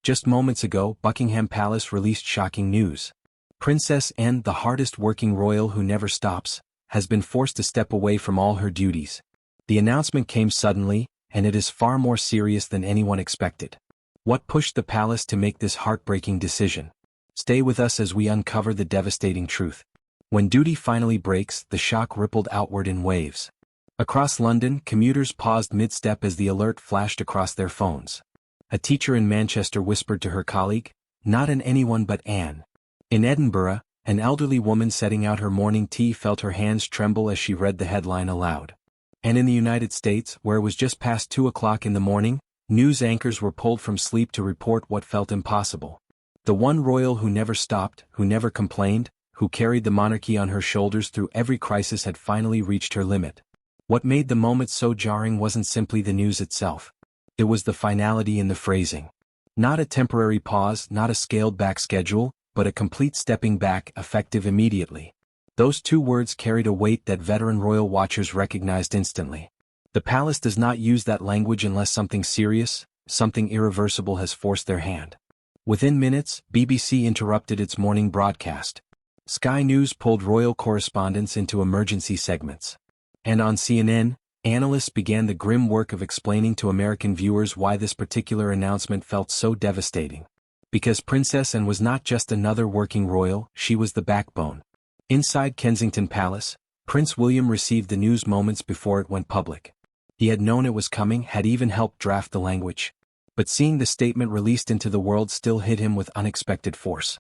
Just moments ago, Buckingham Palace released shocking news. Princess Anne, the hardest-working royal who never stops, has been forced to step away from all her duties. The announcement came suddenly, and it is far more serious than anyone expected. What pushed the palace to make this heartbreaking decision? Stay with us as we uncover the devastating truth. When duty finally breaks, the shock rippled outward in waves. Across London, commuters paused mid-step as the alert flashed across their phones. A teacher in Manchester whispered to her colleague, "Not an anyone but Anne." In Edinburgh, an elderly woman setting out her morning tea felt her hands tremble as she read the headline aloud. And in the United States, where it was just past 2 o'clock in the morning, news anchors were pulled from sleep to report what felt impossible. The one royal who never stopped, who never complained, who carried the monarchy on her shoulders through every crisis had finally reached her limit. What made the moment so jarring wasn't simply the news itself. It was the finality in the phrasing. Not a temporary pause, not a scaled-back schedule, but a complete stepping back, effective immediately. Those two words carried a weight that veteran royal watchers recognized instantly. The palace does not use that language unless something serious, something irreversible has forced their hand. Within minutes, BBC interrupted its morning broadcast. Sky News pulled royal correspondents into emergency segments. And on CNN, analysts began the grim work of explaining to American viewers why this particular announcement felt so devastating. Because Princess Anne was not just another working royal, she was the backbone. Inside Kensington Palace, Prince William received the news moments before it went public. He had known it was coming, had even helped draft the language. But seeing the statement released into the world still hit him with unexpected force.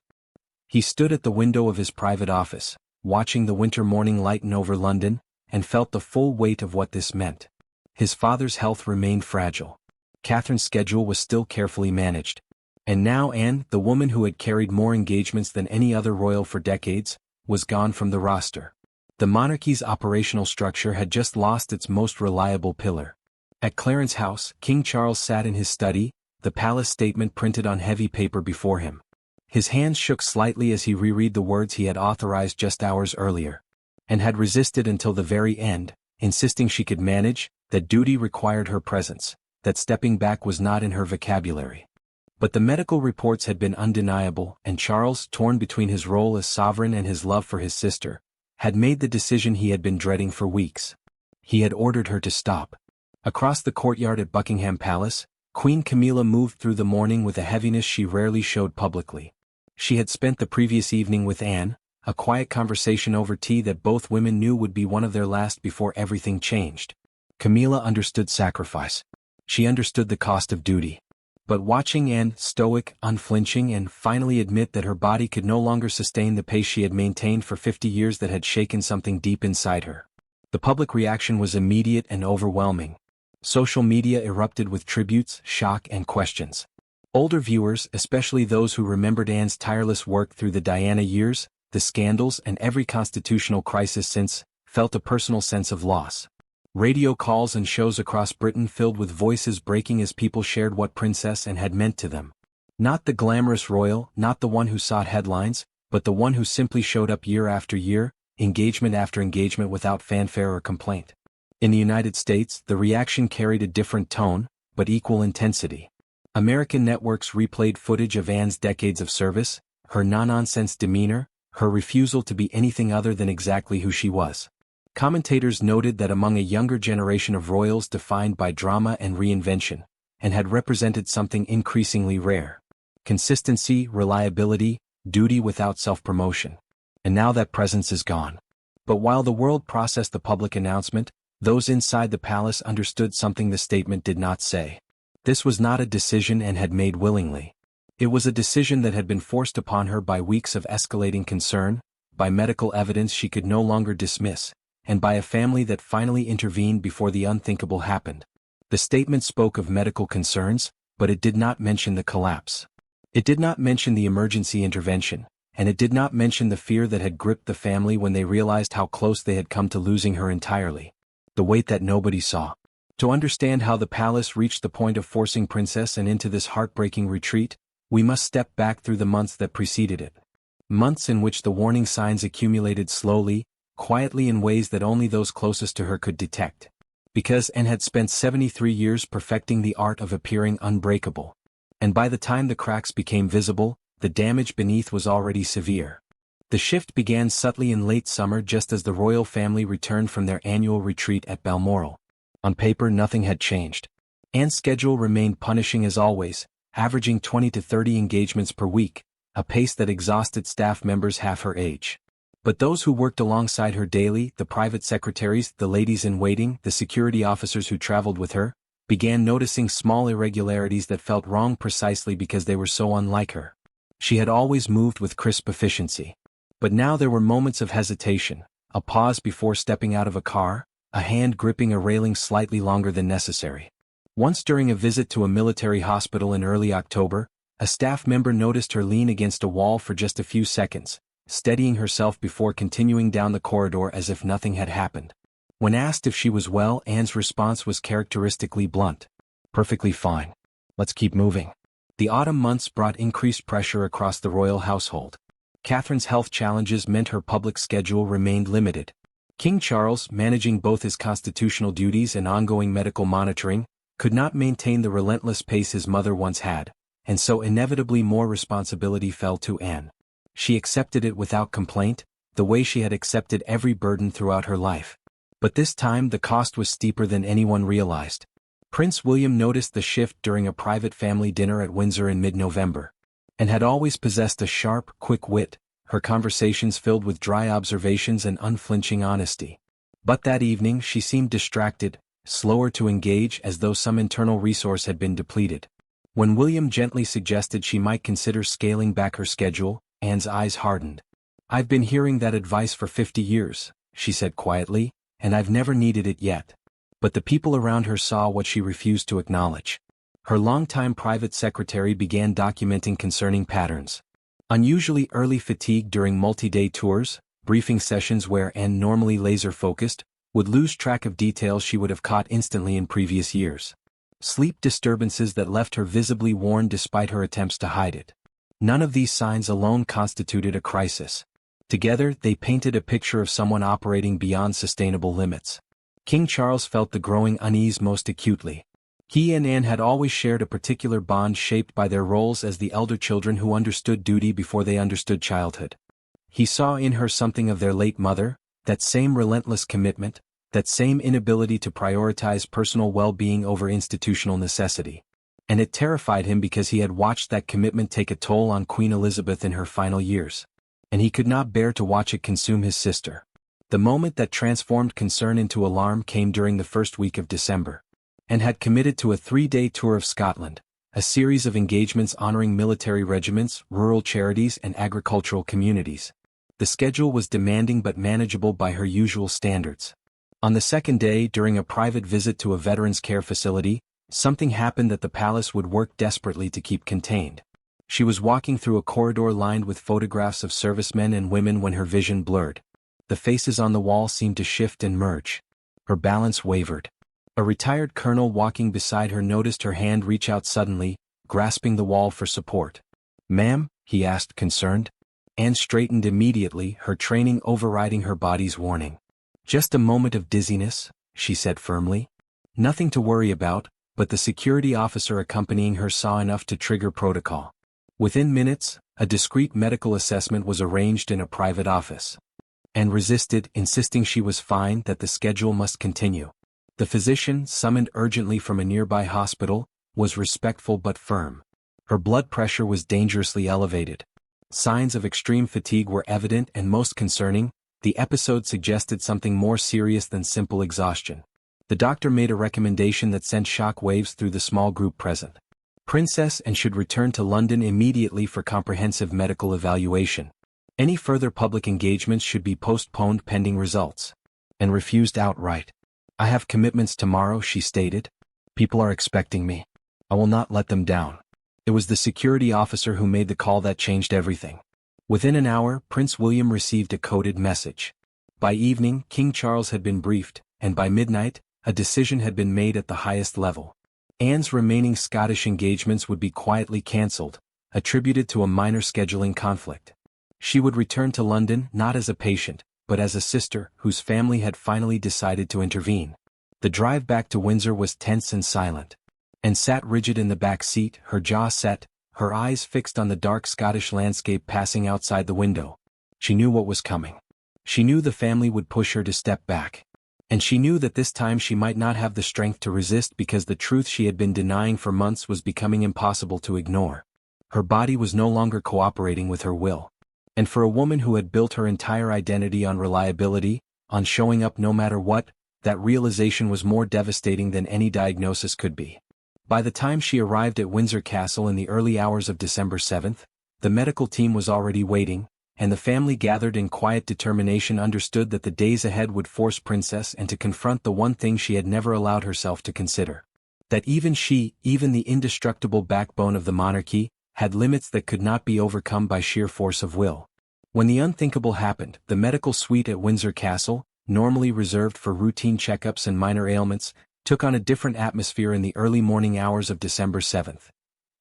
He stood at the window of his private office, watching the winter morning lighten over London, and felt the full weight of what this meant. His father's health remained fragile. Catherine's schedule was still carefully managed. And now Anne, the woman who had carried more engagements than any other royal for decades, was gone from the roster. The monarchy's operational structure had just lost its most reliable pillar. At Clarence House, King Charles sat in his study, the palace statement printed on heavy paper before him. His hands shook slightly as he reread the words he had authorized just hours earlier. And had resisted until the very end, insisting she could manage, that duty required her presence, that stepping back was not in her vocabulary. But the medical reports had been undeniable, and Charles, torn between his role as sovereign and his love for his sister, had made the decision he had been dreading for weeks. He had ordered her to stop. Across the courtyard at Buckingham Palace, Queen Camilla moved through the morning with a heaviness she rarely showed publicly. She had spent the previous evening with Anne, a quiet conversation over tea that both women knew would be one of their last before everything changed. Camilla understood sacrifice. She understood the cost of duty. But watching Anne, stoic, unflinching, and finally admit that her body could no longer sustain the pace she had maintained for 50 years, that had shaken something deep inside her. The public reaction was immediate and overwhelming. Social media erupted with tributes, shock, and questions. Older viewers, especially those who remembered Anne's tireless work through the Diana years, the scandals, and every constitutional crisis since, felt a personal sense of loss. Radio calls and shows across Britain filled with voices breaking as people shared what Princess Anne had meant to them. Not the glamorous royal, not the one who sought headlines, but the one who simply showed up year after year, engagement after engagement without fanfare or complaint. In the United States, the reaction carried a different tone, but equal intensity. American networks replayed footage of Anne's decades of service, her no-nonsense demeanor, her refusal to be anything other than exactly who she was. Commentators noted that among a younger generation of royals defined by drama and reinvention, Anne had represented something increasingly rare. Consistency, reliability, duty without self-promotion. And now that presence is gone. But while the world processed the public announcement, those inside the palace understood something the statement did not say. This was not a decision Anne had made willingly. It was a decision that had been forced upon her by weeks of escalating concern, by medical evidence she could no longer dismiss, and by a family that finally intervened before the unthinkable happened. The statement spoke of medical concerns, but it did not mention the collapse. It did not mention the emergency intervention, and it did not mention the fear that had gripped the family when they realized how close they had come to losing her entirely. The weight that nobody saw. To understand how the palace reached the point of forcing Princess Anne into this heartbreaking retreat, we must step back through the months that preceded it. Months in which the warning signs accumulated slowly, quietly, in ways that only those closest to her could detect. Because Anne had spent 73 years perfecting the art of appearing unbreakable. And by the time the cracks became visible, the damage beneath was already severe. The shift began subtly in late summer just as the royal family returned from their annual retreat at Balmoral. On paper nothing had changed. Anne's schedule remained punishing as always, averaging 20 to 30 engagements per week, a pace that exhausted staff members half her age. But those who worked alongside her daily, the private secretaries, the ladies-in-waiting, the security officers who traveled with her, began noticing small irregularities that felt wrong precisely because they were so unlike her. She had always moved with crisp efficiency. But now there were moments of hesitation, a pause before stepping out of a car, a hand gripping a railing slightly longer than necessary. Once during a visit to a military hospital in early October, a staff member noticed her lean against a wall for just a few seconds, steadying herself before continuing down the corridor as if nothing had happened. When asked if she was well, Anne's response was characteristically blunt. "Perfectly fine. Let's keep moving." The autumn months brought increased pressure across the royal household. Catherine's health challenges meant her public schedule remained limited. King Charles, managing both his constitutional duties and ongoing medical monitoring, could not maintain the relentless pace his mother once had, and so inevitably more responsibility fell to Anne. She accepted it without complaint, the way she had accepted every burden throughout her life. But this time the cost was steeper than anyone realized. Prince William noticed the shift during a private family dinner at Windsor in mid-November. And had always possessed a sharp, quick wit, her conversations filled with dry observations and unflinching honesty. But that evening she seemed distracted, slower to engage as though some internal resource had been depleted. When William gently suggested she might consider scaling back her schedule, Anne's eyes hardened. "I've been hearing that advice for 50 years, she said quietly, "and I've never needed it yet." But the people around her saw what she refused to acknowledge. Her longtime private secretary began documenting concerning patterns. Unusually early fatigue during multi-day tours, briefing sessions where Anne, normally laser-focused, would lose track of details she would have caught instantly in previous years. Sleep disturbances that left her visibly worn despite her attempts to hide it. None of these signs alone constituted a crisis. Together, they painted a picture of someone operating beyond sustainable limits. King Charles felt the growing unease most acutely. He and Anne had always shared a particular bond shaped by their roles as the elder children who understood duty before they understood childhood. He saw in her something of their late mother, that same relentless commitment, that same inability to prioritize personal well-being over institutional necessity. And it terrified him because he had watched that commitment take a toll on Queen Elizabeth in her final years. And he could not bear to watch it consume his sister. The moment that transformed concern into alarm came during the first week of December. Anne had committed to a 3-day tour of Scotland, a series of engagements honoring military regiments, rural charities and agricultural communities. The schedule was demanding but manageable by her usual standards. On the second day, during a private visit to a veterans' care facility, something happened that the palace would work desperately to keep contained. She was walking through a corridor lined with photographs of servicemen and women when her vision blurred. The faces on the wall seemed to shift and merge. Her balance wavered. A retired colonel walking beside her noticed her hand reach out suddenly, grasping the wall for support. "Ma'am?" he asked, concerned. Anne straightened immediately, her training overriding her body's warning. "Just a moment of dizziness," she said firmly. Nothing to worry about, but the security officer accompanying her saw enough to trigger protocol. Within minutes, a discreet medical assessment was arranged in a private office. Anne resisted, insisting she was fine, that the schedule must continue. The physician, summoned urgently from a nearby hospital, was respectful but firm. Her blood pressure was dangerously elevated. Signs of extreme fatigue were evident and most concerning, the episode suggested something more serious than simple exhaustion. The doctor made a recommendation that sent shock waves through the small group present. Princess Anne should return to London immediately for comprehensive medical evaluation. Any further public engagements should be postponed pending results. And refused outright. "I have commitments tomorrow," she stated. "People are expecting me. I will not let them down." It was the security officer who made the call that changed everything. Within an hour, Prince William received a coded message. By evening, King Charles had been briefed, and by midnight, a decision had been made at the highest level. Anne's remaining Scottish engagements would be quietly cancelled, attributed to a minor scheduling conflict. She would return to London not as a patient, but as a sister whose family had finally decided to intervene. The drive back to Windsor was tense and silent. and sat rigid in the back seat, her jaw set, her eyes fixed on the dark Scottish landscape passing outside the window. She knew what was coming. She knew the family would push her to step back. And she knew that this time she might not have the strength to resist because the truth she had been denying for months was becoming impossible to ignore. Her body was no longer cooperating with her will. And for a woman who had built her entire identity on reliability, on showing up no matter what, that realization was more devastating than any diagnosis could be. By the time she arrived at Windsor Castle in the early hours of December 7th, the medical team was already waiting, and the family gathered in quiet determination understood that the days ahead would force Princess and to confront the one thing she had never allowed herself to consider. That even she, even the indestructible backbone of the monarchy, had limits that could not be overcome by sheer force of will. When the unthinkable happened, the medical suite at Windsor Castle, normally reserved for routine checkups and minor ailments, took on a different atmosphere in the early morning hours of December 7th.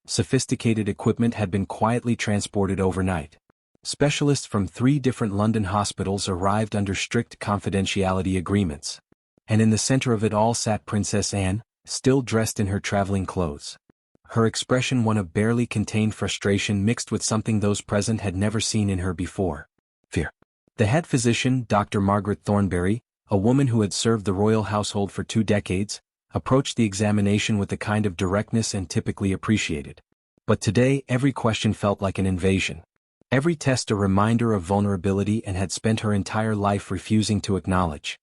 Sophisticated equipment had been quietly transported overnight. Specialists from 3 different London hospitals arrived under strict confidentiality agreements. And in the center of it all sat Princess Anne, still dressed in her traveling clothes. Her expression one of barely contained frustration mixed with something those present had never seen in her before: fear. The head physician, Dr. Margaret Thornberry, a woman who had served the royal household for 2 decades, approached the examination with the kind of directness Anne typically appreciated. But today every question felt like an invasion. Every test a reminder of vulnerability Anne had spent her entire life refusing to acknowledge.